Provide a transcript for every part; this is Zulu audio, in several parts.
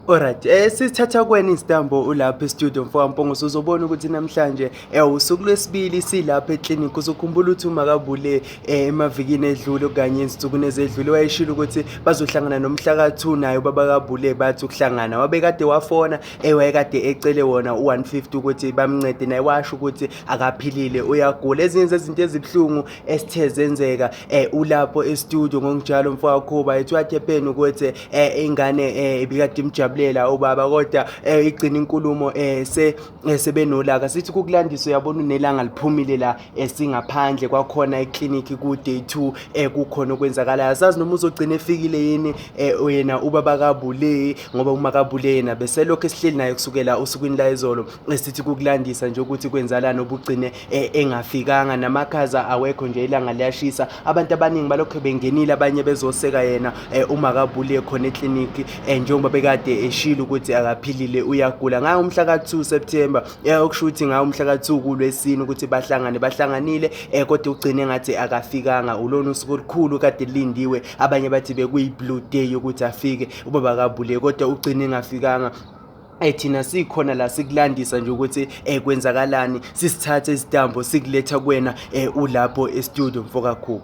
Alright, sithatha kwena isitambo ulapha e-studio mfowethu Mpongose, uzobona ukuthi namhlanje usuku lwesibili silapha eklinikhi. Uzokhumbula ukuthi uMakabule emavikini edlule okanye ezinsukwini ezedlule wayeshilo ukuthi bazohlangana nomhla ka-2 naye ubaba kaBule bathi ukuhlangana. Wabekade wafona wayekade ecele wona u-150 ukuthi bamncede, naye washo ukuthi akaphilile uyagula. Ezinye zezinto ezibhlungu esithe zenzeka ulapho e-studio ngokunjalo mfowethu ethu what happened ukuthi ingane ibikade imjabulela ubaba kodwa igcina inkulumo sebenolaka. Sithi kukulandisa uyabona unelanga liphumile la singaphandle kwakhona eklinikhi ku day 2 kukhona okwenzakalayo. Asazi noma uzogcina efikile yini yena ubaba kaBule, ngoba uMakabule yena beselokho esihleli naye kusukela usukwini la izolo. Sithi kukulandisa nje ukuthi kwenzalana obugcine engafikanga, namakhaza awekho nje, ilanga liyashisa. Abantu abaningi balokho bengenile, abanye bezoseka yena uMakabule khona eklinikhi njengoba bekade eshilo ukuthi akaphilile uyagula. Ngayo umhla ka-2 September okusho ukuthi ngayo umhla ka-2 kuLwesine ukuthi bahlanganile kodwa ugcine ngathi akafikanga. Ulona usuku olukhulu kade lindiwe, abanye bathi bekuyi-blue day ukuthi afike ubaba kaBule kodwa ugcine engafikanga. Thina sikhona la sikulandisa nje ukuthi kwenzakalani, sisithathe isitambo sikuletha kuwena ulapho e-studio mfowethu.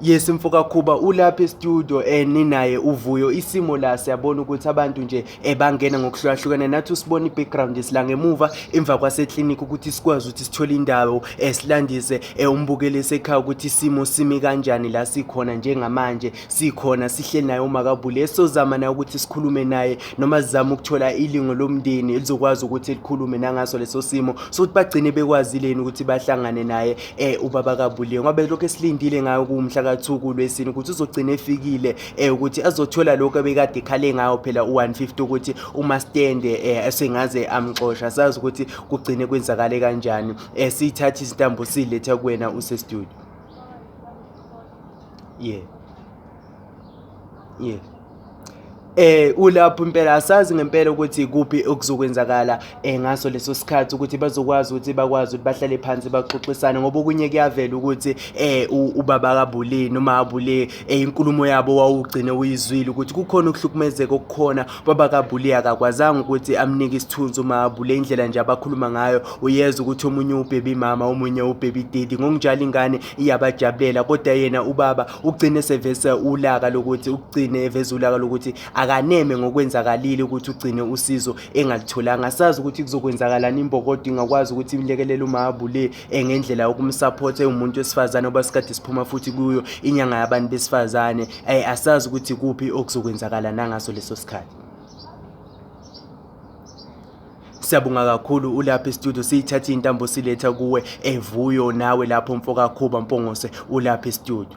Yes mfowethu ulapha e-studio ninaye uVuyo. Isimo la siyabona ukuthi abantu nje bangena ngokuhlukahlukana, nathi usibona i-background sila ngemuva emva kwaseklinikhi ukuthi sikwazi ukuthi sithole indawo silandise umbukelisi ekhaya ukuthi isimo simi kanjani la sikhona njengamanje. Sikhona sihleli naye uMakabule, sizozama naye ukuthi sikhulume naye noma sizama ukuthola ilingo lomndeni elizokwazi ukuthi likhulume nangaso leso simo sokuthi bagcine bekwazileni ukuthi bahlangane naye ubaba kaBule, ngoba lokho esilindile ngayo kumhla ka-2 kuLwesine ukuthi uzogcina efikile ukuthi azothola lokho ebekade ekhale ngayo phela u-150 ukuthi uma stende esengaze amxosha. Sazi ukuthi kugcine kwenzakale kanjani. Sithatha isitambo siletha kuwena use-studio. Yeah. Ulapho impela asazi ngempela ukuthi kuphi okuzokwenzakala ngaso leso sikhathi ukuthi bazokwazi ukuthi bahlale phansi baxoxisane, ngoba okunye kuyavela ukuthi ubaba kaBule noma kaBule inkulumo yabo wawugcine uyizwile ukuthi kukhona ukuhlukumezeka okukhona. Ubaba kaBule akakwazanga ukuthi amnike isithunzi uMakabule, indlela nje abakhuluma ngayo uyeza ukuthi omunye ubhebe mama omunye ubhebe daddy, ngokunjalo ingane iyabajabulela kodwa yena ubaba ugcine sevesa ulaka lokuthi akaneme ngokwenzakalile ukuthi ugcine usizo engalitholanga. Sazi ukuthi kuzokwenzakalana imbokodo ingakwazi ukuthi imlekelele uMakabule ngendlela yokumsupport umuntu wesifazane oba sikade siphuma futhi kuyo inyanga yabantu besifazane. Asazi ukuthi kuphi okuzokwenzakala nangaso leso sikhathi. Siyabonga kakhulu ulapha e-studio, siyithatha intambo siletha kuwe Vuyo, nawe lapho mfowethu Mpongose ulapha e-studio.